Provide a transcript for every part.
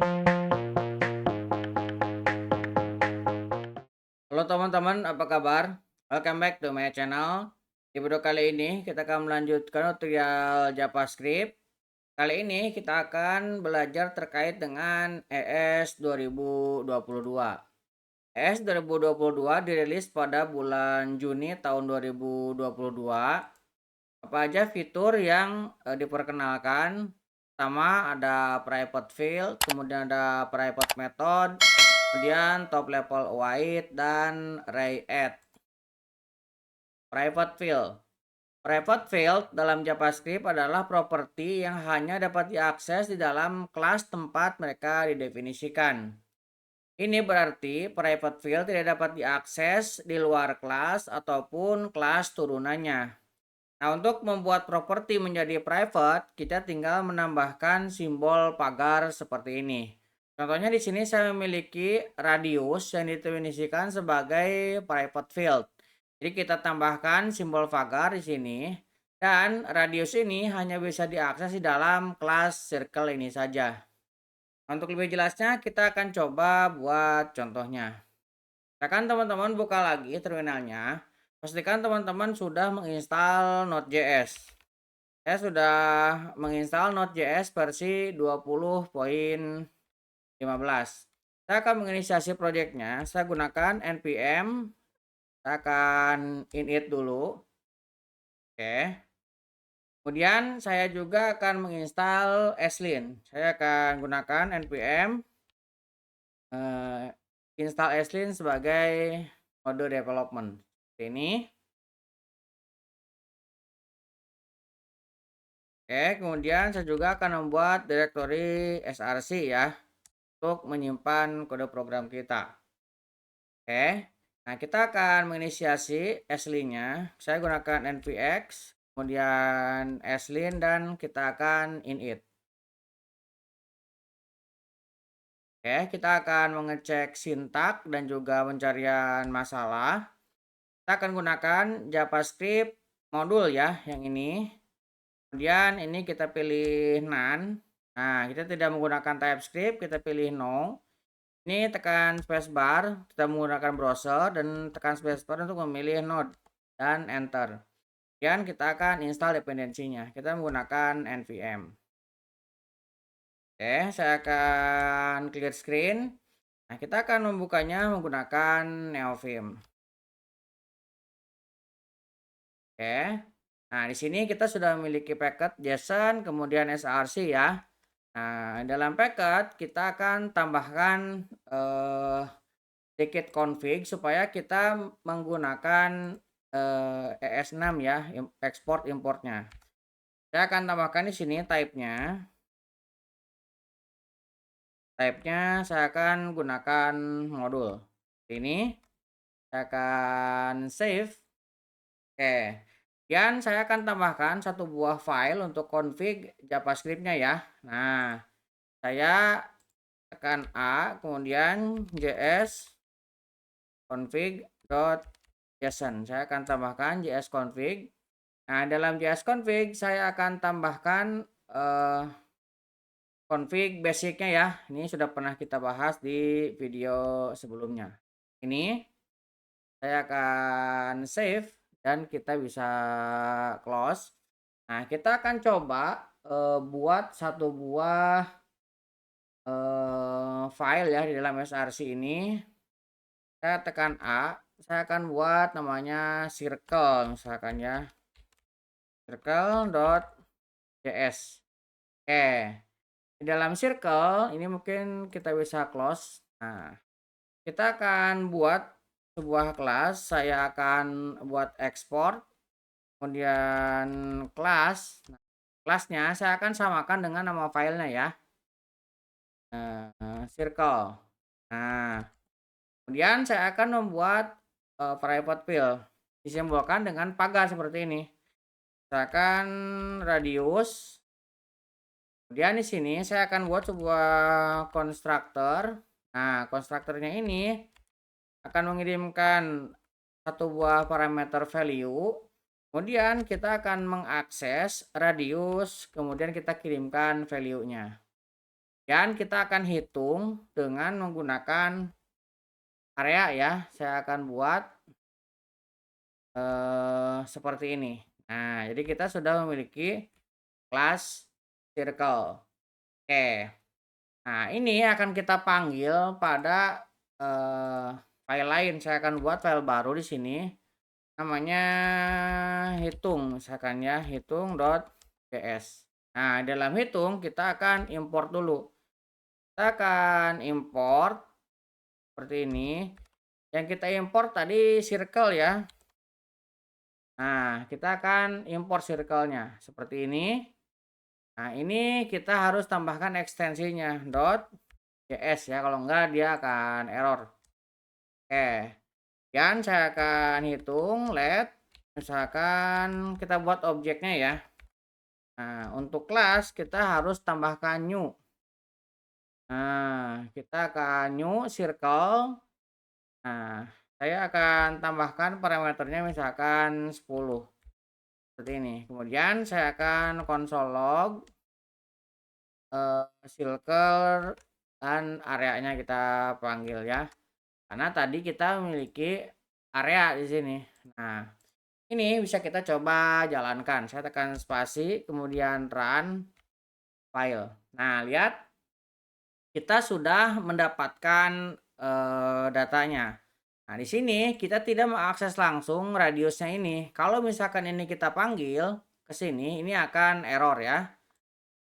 Halo teman-teman, apa kabar? Welcome back to my channel. Di video kali ini kita akan melanjutkan tutorial JavaScript. Kali ini kita akan belajar terkait dengan ES 2022. ES 2022 dirilis pada bulan Juni tahun 2022. Apa aja fitur yang diperkenalkan? Pertama ada private field, kemudian ada private method, kemudian top level await dan ray add. Private field. Private field dalam JavaScript adalah properti yang hanya dapat diakses di dalam kelas tempat mereka didefinisikan. Ini berarti private field tidak dapat diakses di luar kelas ataupun kelas turunannya. Nah, untuk membuat properti menjadi private, kita tinggal menambahkan simbol pagar seperti ini. Contohnya di sini saya memiliki radius yang didefinisikan sebagai private field. Jadi kita tambahkan simbol pagar di sini dan radius ini hanya bisa diakses di dalam kelas circle ini saja. Untuk lebih jelasnya kita akan coba buat contohnya. Silakan teman-teman buka lagi terminalnya. Pastikan teman-teman sudah menginstal Node.js. Saya sudah menginstal Node.js versi 20.15. Saya akan menginisiasi projectnya. Saya gunakan npm. Saya akan init dulu. Oke. Kemudian saya juga akan menginstal Eslin. Saya akan gunakan npm install Eslin sebagai mode development. Seperti ini. Oke, kemudian saya juga akan membuat directory src ya untuk menyimpan kode program kita. Oke, nah kita akan menginisiasi Eslin-nya. Saya gunakan npx, kemudian Eslin dan kita akan init. Oke, kita akan mengecek sintak dan juga pencarian masalah. Kita akan gunakan JavaScript modul ya, yang ini. Kemudian ini kita pilih none. Nah, kita tidak menggunakan TypeScript, kita pilih no. Ini tekan spacebar, kita menggunakan browser dan tekan spacebar untuk memilih node dan enter. Kemudian kita akan install dependensinya. Kita menggunakan npm. Oke, saya akan clear screen. Nah, kita akan membukanya menggunakan Neovim. Oke. Nah, di sini kita sudah memiliki packet JSON, kemudian src ya. Nah, dalam packet kita akan tambahkan sedikit config supaya kita menggunakan ES6 ya, export importnya. Saya akan tambahkan di sini type-nya. Type-nya saya akan gunakan modul. Ini saya akan save. Oke. Kemudian saya akan tambahkan satu buah file untuk config JavaScript-nya ya. Nah, saya tekan A, kemudian js config.json. Saya akan tambahkan js config. Nah, dalam js config saya akan tambahkan config basicnya ya. Ini sudah pernah kita bahas di video sebelumnya. Ini saya akan save dan kita bisa close. Nah, kita akan coba buat satu buah file ya di dalam src ini. Saya tekan A, saya akan buat namanya circle misalkan ya. Circle.js. Oke. Di dalam circle ini mungkin kita bisa close. Nah, kita akan buat sebuah kelas. Saya akan buat export. Kemudian kelas. Nah, kelasnya saya akan samakan dengan nama filenya ya. Circle. Nah, kemudian saya akan membuat private field. Disimbolkan dengan pagar seperti ini. Misalkan radius. Kemudian di sini saya akan buat sebuah konstruktor. Nah, konstruktornya ini akan mengirimkan satu buah parameter value. Kemudian kita akan mengakses radius, kemudian kita kirimkan value-nya. Dan kita akan hitung dengan menggunakan area ya. Saya akan buat seperti ini. Nah, jadi kita sudah memiliki kelas circle. Oke. Nah, ini akan kita panggil pada file lain. Saya akan buat file baru di sini. Namanya hitung, misalkan ya, hitung.ps. Nah, dalam hitung kita akan import dulu. Kita akan import seperti ini. Yang kita import tadi circle ya. Nah, kita akan import circle-nya seperti ini. Nah, ini kita harus tambahkan ekstensinya .js ya, kalau enggak dia akan error. Oke. Dan saya akan hitung let, misalkan kita buat objeknya ya. Nah, untuk kelas kita harus tambahkan new. Nah, kita akan new circle. Nah, saya akan tambahkan parameternya misalkan 10. Seperti ini. Kemudian saya akan console log circle dan areanya kita panggil ya. Karena tadi kita memiliki area di sini. Nah, ini bisa kita coba jalankan. Saya tekan spasi, kemudian run file. Nah, lihat kita sudah mendapatkan datanya. Nah, di sini kita tidak mengakses langsung radiusnya ini. Kalau misalkan ini kita panggil ke sini, ini akan error ya.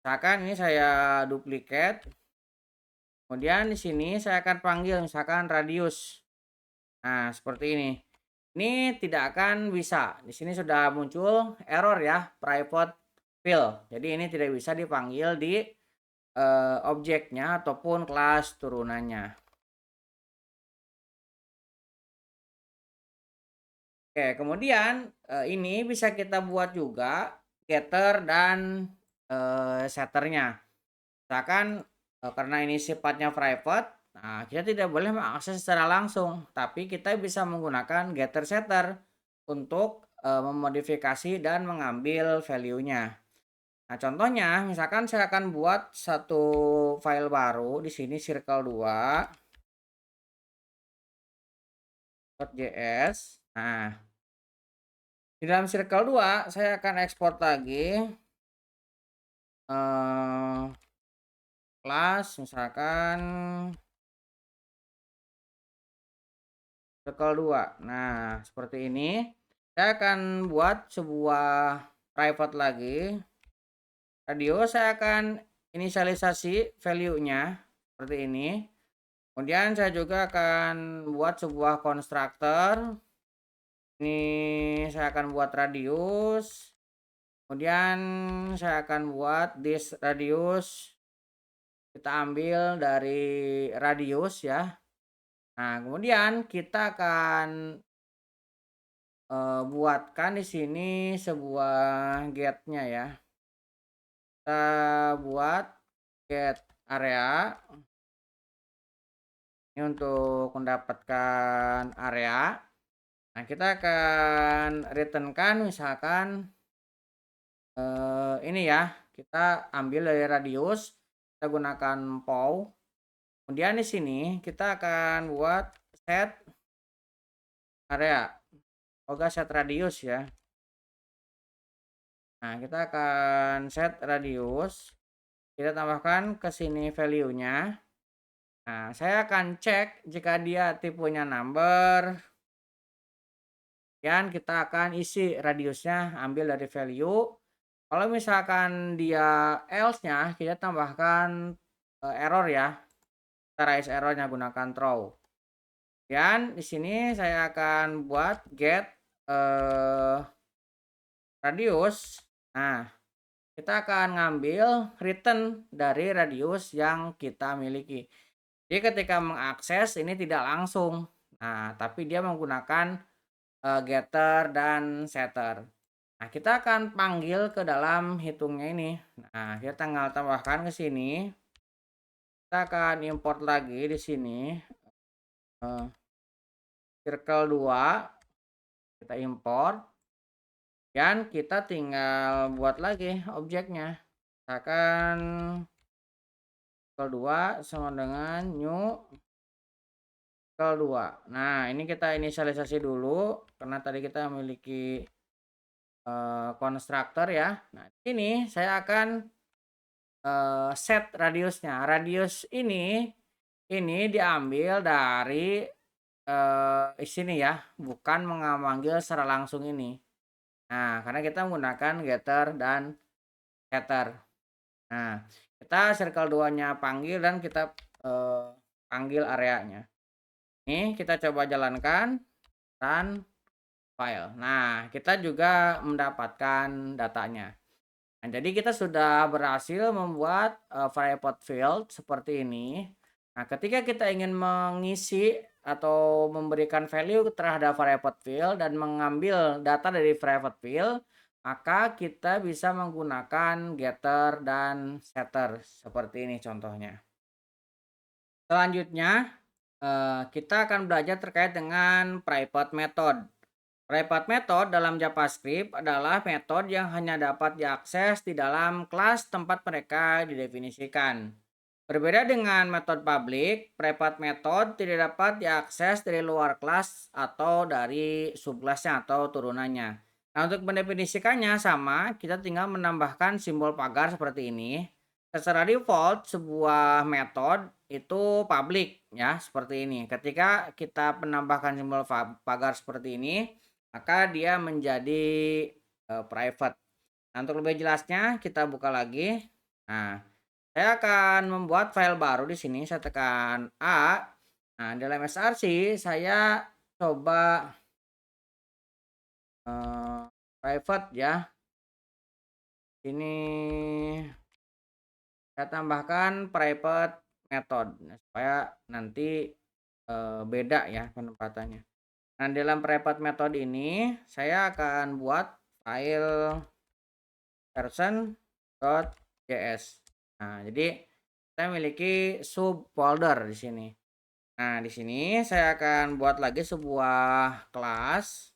Misalkan ini saya duplicate. Kemudian di sini saya akan panggil misalkan radius. Nah, seperti ini. Ini tidak akan bisa. Di sini sudah muncul error ya, private field. Jadi ini tidak bisa dipanggil di objeknya ataupun kelas turunannya. Oke, kemudian ini bisa kita buat juga getter dan setternya. Misalkan karena ini sifatnya private, nah kita tidak boleh mengakses secara langsung, tapi kita bisa menggunakan getter setter untuk memodifikasi dan mengambil value-nya. Nah, contohnya misalkan saya akan buat satu file baru di sini circle2.js. Nah, di dalam circle 2 saya akan ekspor lagi kelas misalkan circle 2. Nah, seperti ini. Saya akan buat sebuah private lagi. Radio saya akan inisialisasi value-nya seperti ini. Kemudian saya juga akan buat sebuah constructor. Ini saya akan buat radius. Kemudian saya akan buat this radius. Kita ambil dari radius ya. Nah, kemudian kita akan buatkan di sini sebuah get-nya ya. Kita buat get area. Ini untuk mendapatkan area. Nah, kita akan returnkan misalkan ini ya. Kita ambil dari radius, kita gunakan pow. Kemudian di sini kita akan buat set area. Oga set radius ya. Nah, kita akan set radius. Kita tambahkan ke sini value-nya. Nah, saya akan cek jika dia tipenya number. Dan kita akan isi radiusnya, ambil dari value. Kalau misalkan dia else-nya, kita tambahkan error ya. Kita raise errornya gunakan throw. Dan di sini saya akan buat get radius. Nah, kita akan ngambil return dari radius yang kita miliki. Jadi ketika mengakses ini tidak langsung. Nah, tapi dia menggunakan getter dan setter. Nah, kita akan panggil ke dalam hitungnya ini. Nah, kita tinggal tambahkan ke sini. Kita akan import lagi di sini. Circle 2. Kita import. Dan kita tinggal buat lagi objeknya. Misalkan circle 2 sama dengan new circle 2. Nah, ini kita inisialisasi dulu karena tadi kita memiliki konstruktor ya. Nah, ini saya akan set radiusnya. Radius ini diambil dari sini ya, bukan memanggil secara langsung ini. Nah, karena kita menggunakan getter dan setter. Nah, kita circle 2-nya panggil dan kita panggil areanya. Ini kita coba jalankan run file. Nah, kita juga mendapatkan datanya. Nah, jadi kita sudah berhasil membuat variable field seperti ini. Nah, ketika kita ingin mengisi atau memberikan value terhadap variable field dan mengambil data dari variable field, maka kita bisa menggunakan getter dan setter seperti ini contohnya. Selanjutnya, kita akan belajar terkait dengan private method. Private method dalam JavaScript adalah metode yang hanya dapat diakses di dalam kelas tempat mereka didefinisikan. Berbeda dengan metode public, private method tidak dapat diakses dari luar kelas atau dari subkelasnya atau turunannya. Nah, untuk mendefinisikannya sama, kita tinggal menambahkan simbol pagar seperti ini. Secara default, sebuah metode itu public ya, seperti ini. Ketika kita menambahkan simbol pagar seperti ini, maka dia menjadi private. Nah, untuk lebih jelasnya kita buka lagi. Nah, saya akan membuat file baru di sini. Saya tekan A. Nah, dalam src saya coba private ya. Ini saya tambahkan private method supaya nanti beda ya penempatannya. Nah, dalam private method ini saya akan buat file person.js. Nah, jadi saya memiliki subfolder di sini. Nah, di sini saya akan buat lagi sebuah kelas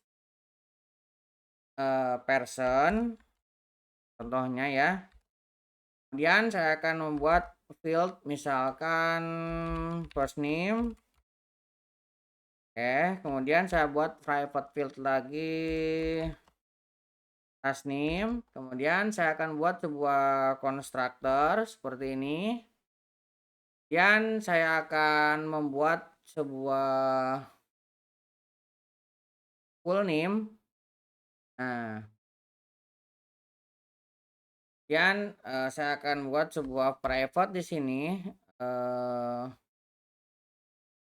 person contohnya ya. Kemudian saya akan membuat field misalkan first name. Oke, kemudian saya buat private field lagi last name. Kemudian saya akan buat sebuah konstruktor seperti ini. Kemudian saya akan membuat sebuah full name. Nah, kemudian saya akan buat sebuah private di sini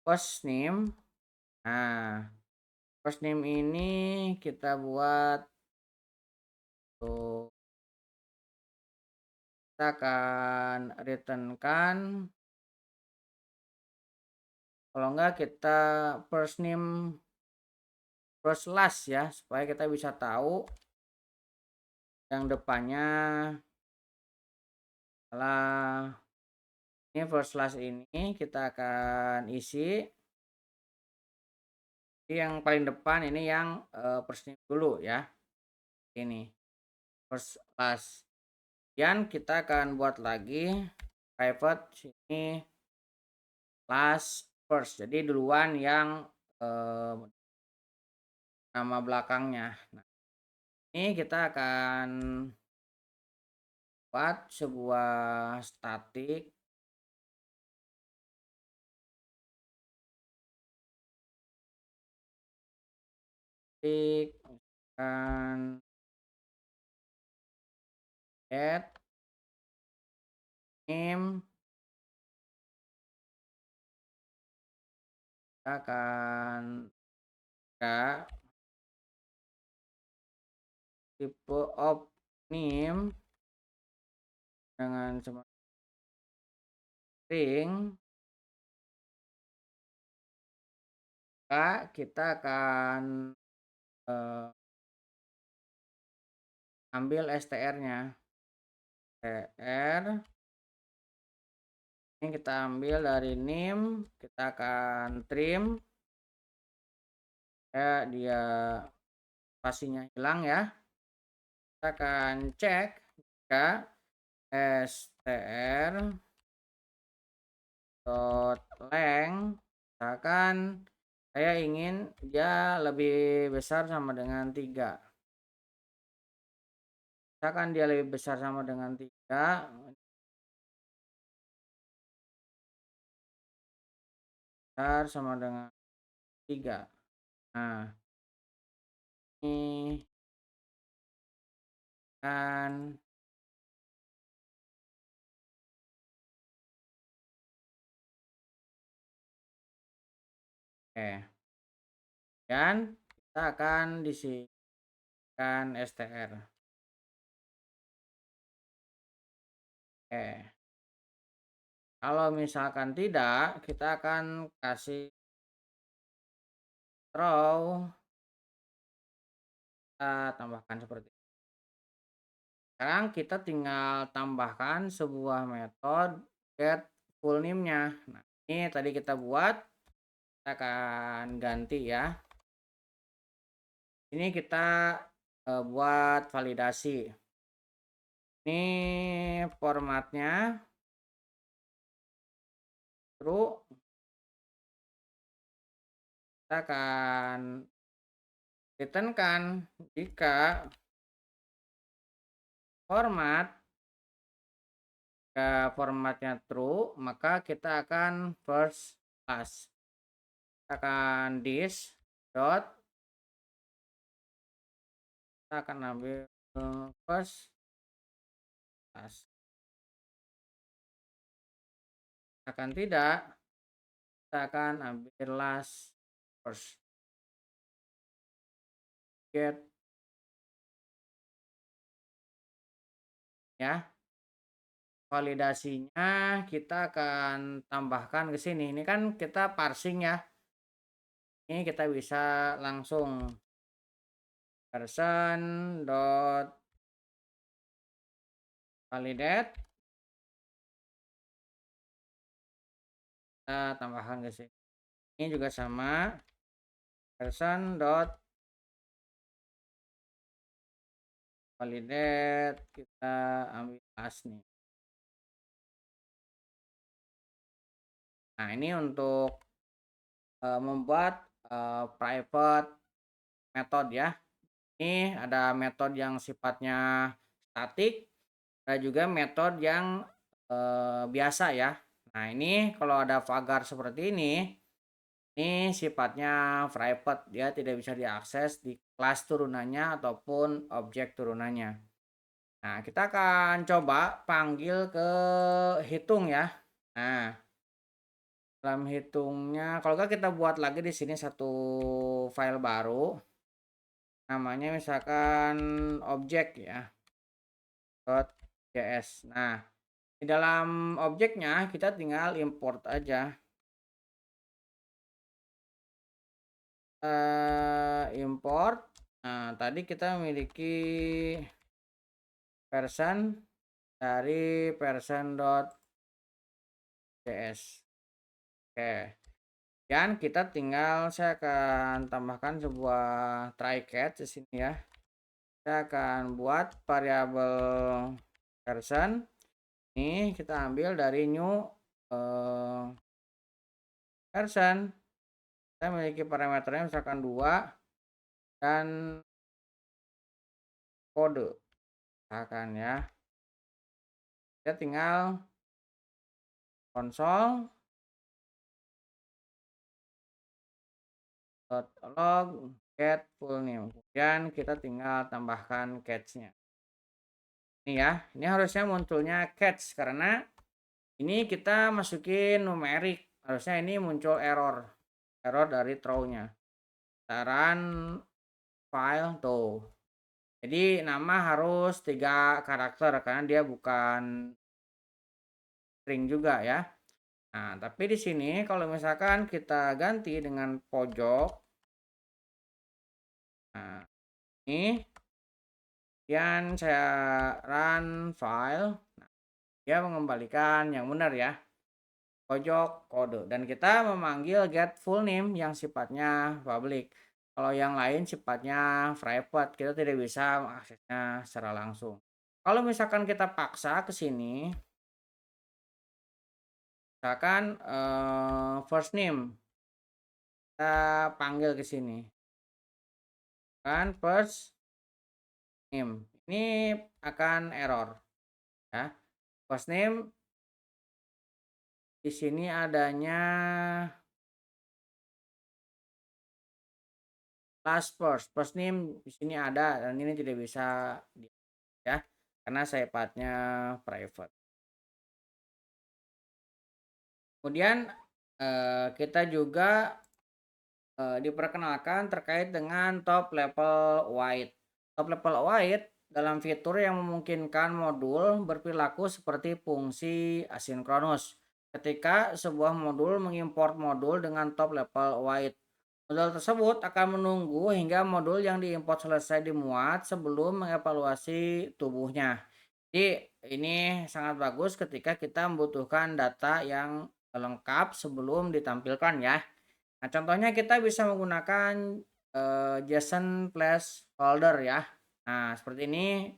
first name. Nah, first name ini kita buat tuh, kita akan returnkan. Kalau enggak kita first name first last ya, supaya kita bisa tahu yang depannya adalah ini first last ini kita akan isi. Jadi yang paling depan ini yang first name dulu ya. Ini first last. Kemudian kita akan buat lagi private sini last first. Jadi duluan yang nama belakangnya. Nah, ini kita akan buat sebuah static dan get name. Kita akan buka tipe of name dengan string. Kita akan ambil str-nya. str ini kita ambil dari name, kita akan trim ya, dia spasinya hilang ya. Kita akan cek jika str dot length, misalkan saya ingin dia lebih besar sama dengan 3. Misalkan dia lebih besar sama dengan 3, besar sama dengan 3. Nah, ini kan oke. Dan kita akan disisihkan str. Oke. Kalau misalkan tidak, kita akan kasih throw, kita tambahkan seperti ini. Sekarang kita tinggal tambahkan sebuah metode get full name-nya. Nah, ini tadi kita buat, kita akan ganti ya. Ini kita buat validasi. Ini formatnya true. Kita akan returnkan jika formatnya true, maka kita akan first class. Kita akan this dot, kita akan ambil first class. Akan tidak, kita akan ambil last first. Get ya. Validasinya kita akan tambahkan ke sini. Ini kan kita parsing ya. Ini kita bisa langsung person dot validate, kita tambahkan ke sini. Ini juga sama, person dot validate, kita ambil as nih. Nah, ini untuk membuat private method ya. Ini ada metode yang sifatnya statik, ada juga metode yang biasa ya. Nah, ini kalau ada vagar seperti ini sifatnya private, dia tidak bisa diakses di kelas turunannya ataupun objek turunannya. Nah, kita akan coba panggil ke hitung ya. Nah, dalam hitungnya, kalau nggak kita buat lagi di sini satu file baru, namanya misalkan objek ya, .js. Nah, di dalam objeknya kita tinggal import aja. Import. Nah, tadi kita memiliki version dari version.js. Oke. Dan kita tinggal, saya akan tambahkan sebuah try catch di sini ya. Saya akan buat variabel version. Ini kita ambil dari new version. Saya memiliki parameternya misalkan 2 dan kode. Misalkan ya. Kita tinggal console log get full name. Kemudian kita tinggal tambahkan catch-nya. Ini ya, ini harusnya munculnya catch karena ini kita masukin numerik. Harusnya ini muncul error dari throw-nya. Saran file tuh. Jadi nama harus 3 karakter karena dia bukan string juga ya. Nah, tapi di sini kalau misalkan kita ganti dengan pojok, nah ini, kemudian saya run file, nah, dia mengembalikan yang benar ya, pojok kode, dan kita memanggil get full name yang sifatnya public. Kalau yang lain sifatnya private, kita tidak bisa mengaksesnya secara langsung. Kalau misalkan kita paksa ke sini, Misalkan first name, kita panggil ke sini kan first name. Ini akan error ya. First name di sini adanya last first. First name di sini ada dan ini tidak bisa ya karena sifatnya private. Kemudian kita juga diperkenalkan terkait dengan top level await. Top level await dalam fitur yang memungkinkan modul berperilaku seperti fungsi asinkronus. Ketika sebuah modul mengimport modul dengan top level await, modul tersebut akan menunggu hingga modul yang diimport selesai dimuat sebelum mengevaluasi tubuhnya. Jadi ini sangat bagus ketika kita membutuhkan data yang lengkap sebelum ditampilkan ya. Nah, contohnya kita bisa menggunakan JSON placeholder ya. Nah, seperti ini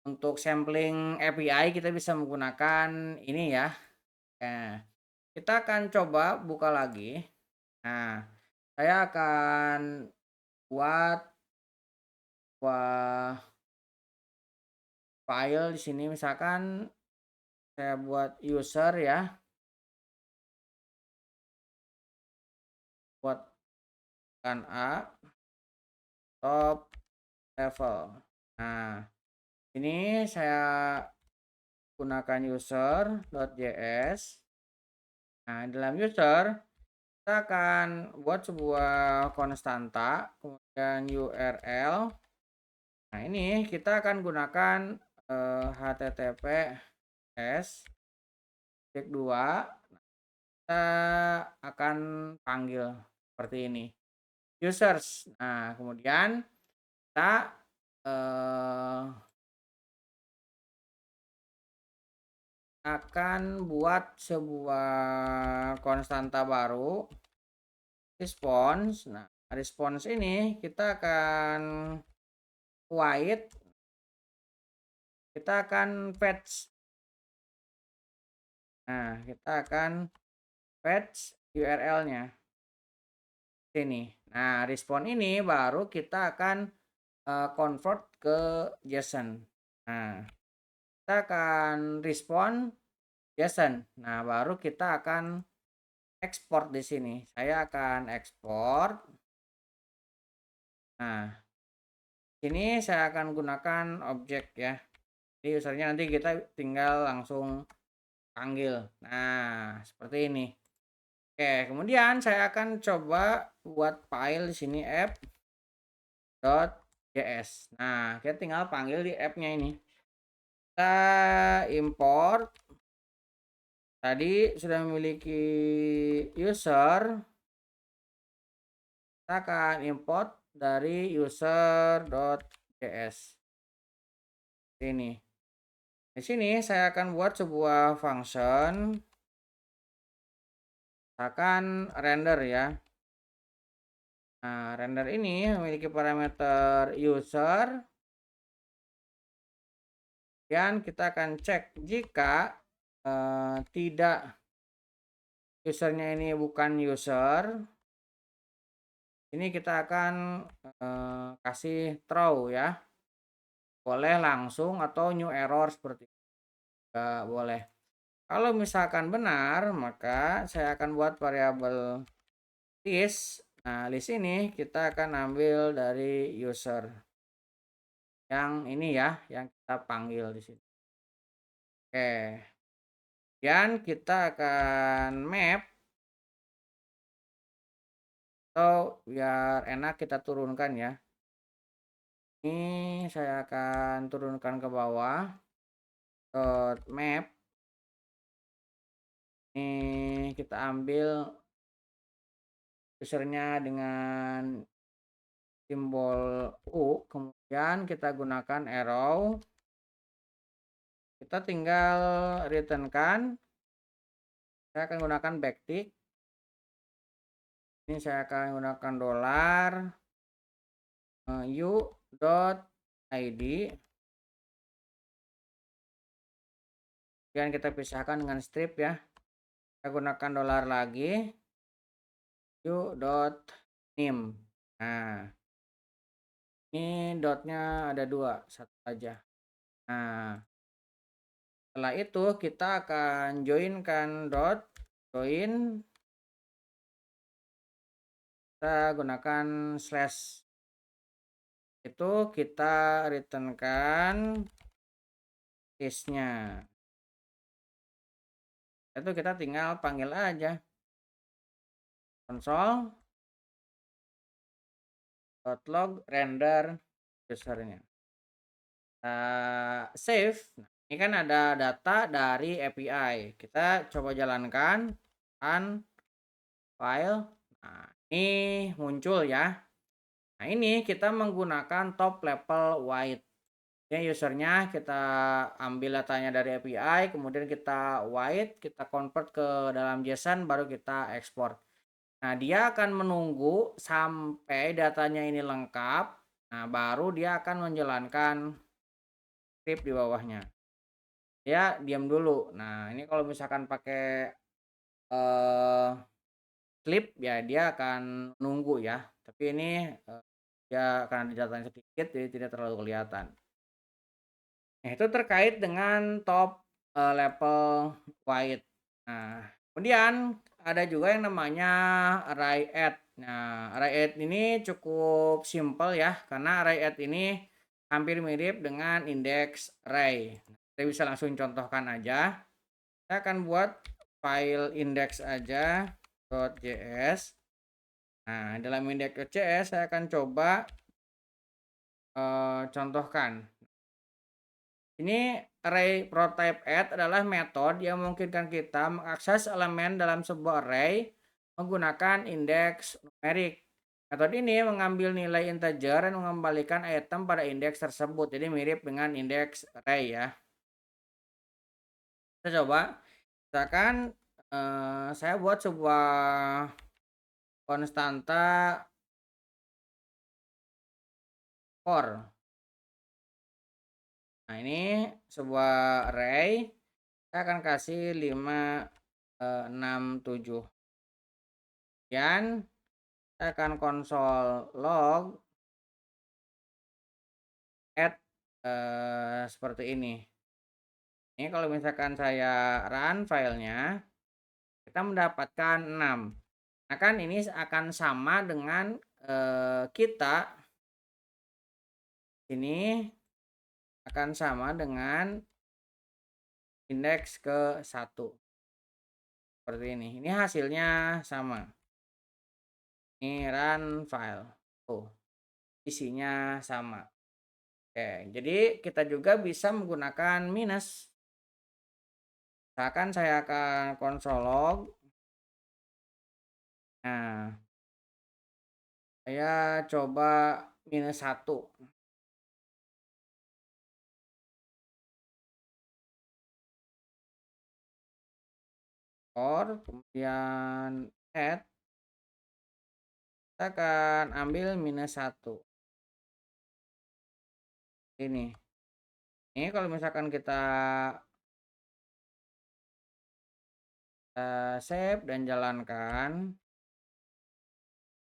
untuk sampling API kita bisa menggunakan ini ya. Nah, kita akan coba buka lagi. Nah, saya akan buat sebuah file di sini misalkan saya buat user ya, buat kan A top level. Nah, ini saya gunakan user.js. Nah, dalam user kita akan buat sebuah konstanta, kemudian URL. Nah, ini kita akan gunakan HTTPS cek 2. Kita akan panggil seperti ini. Users. Nah, kemudian kita akan buat sebuah konstanta baru response. Nah, response ini kita akan await, kita akan fetch. Nah, kita akan fetch URL-nya sini. Nah, respon ini baru kita akan convert ke JSON. Nah, kita akan respon JSON. Nah, baru kita akan ekspor di sini. Saya akan ekspor. Nah, ini saya akan gunakan objek ya. Jadi usernya nanti kita tinggal langsung panggil. Nah, seperti ini. Oke, kemudian saya akan coba buat file di sini app.js. Nah, kita tinggal panggil di app-nya ini. Kita import. Tadi sudah memiliki user. Kita akan import dari user.js. Ini. Di sini saya akan buat sebuah function. Akan render ya. Nah, render ini memiliki parameter user. Dan kita akan cek jika tidak usernya ini bukan user, ini kita akan kasih throw ya, boleh langsung atau new error seperti itu, nggak boleh. Kalau misalkan benar maka saya akan buat variabel list. Nah, list ini kita akan ambil dari user yang ini ya, yang kita panggil di sini. Oke, dan kita akan map atau biar enak kita turunkan ya. Ini saya akan turunkan ke bawah. Map. Ini kita ambil usernya dengan simbol U, kemudian kita gunakan arrow. Kita tinggal returnkan. Saya akan gunakan backtick. Ini saya akan gunakan dolar u.id. Kemudian kita pisahkan dengan strip ya. Kita gunakan dolar lagi. View.name. Nah, ini dotnya ada 2, satu aja. Nah, setelah itu kita akan joinkan dot join, kita gunakan slash, itu kita returnkan case-nya. Itu kita tinggal panggil aja console.log render usernya. Save. Nah, ini kan ada data dari API. Kita coba jalankan file. Nah, ini muncul ya. Nah, ini kita menggunakan top level white. Ini usernya kita ambil datanya dari API, kemudian kita white, kita convert ke dalam JSON, baru kita ekspor. Nah, dia akan menunggu sampai datanya ini lengkap. Nah, baru dia akan menjalankan script di bawahnya. Dia diam dulu. Nah, ini kalau misalkan pakai clip ya dia akan nunggu ya. Tapi ini dia karena datanya sedikit jadi tidak terlalu kelihatan. Nah, itu terkait dengan top level white. Nah, kemudian ada juga yang namanya array add. Nah, array add ini cukup simple ya, karena array add ini hampir mirip dengan index array. Kita bisa langsung contohkan aja. Saya akan buat file index aja .js. Nah, dalam index.js saya akan coba contohkan. Ini array prototype add adalah metode yang memungkinkan kita mengakses elemen dalam sebuah array menggunakan indeks numerik. Metode ini mengambil nilai integer dan mengembalikan item pada indeks tersebut. Jadi mirip dengan indeks array ya. Kita coba. Misalkan saya buat sebuah konstanta for. Nah, ini sebuah array. Saya akan kasih 5, 6, 7. Kemudian saya akan console log add seperti ini. Ini kalau misalkan saya run filenya, kita mendapatkan 6. Nah, kan ini akan sama dengan kita ini akan sama dengan indeks ke 1. Seperti ini. Ini hasilnya sama. Ini run file. Oh, isinya sama. Oke, jadi kita juga bisa menggunakan minus. Misalkan saya akan console log. Nah, saya coba -1. Kemudian add. Kita akan ambil -1. Ini kalau misalkan kita save dan jalankan,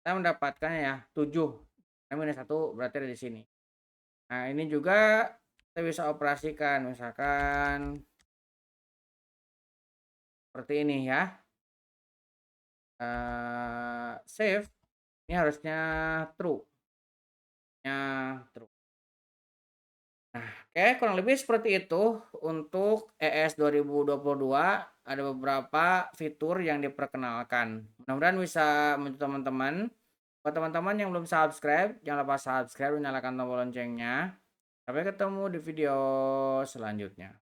kita mendapatkan ya 7. -1 berarti ada di sini. Nah, ini juga kita bisa operasikan, misalkan seperti ini ya. Save, ini harusnya true. True. Nah, oke, kurang lebih seperti itu untuk ES 2022. Ada beberapa fitur yang diperkenalkan. Mudah-mudahan bisa membantu teman-teman. Buat teman-teman yang belum subscribe, jangan lupa subscribe dan nyalakan tombol loncengnya. Sampai ketemu di video selanjutnya.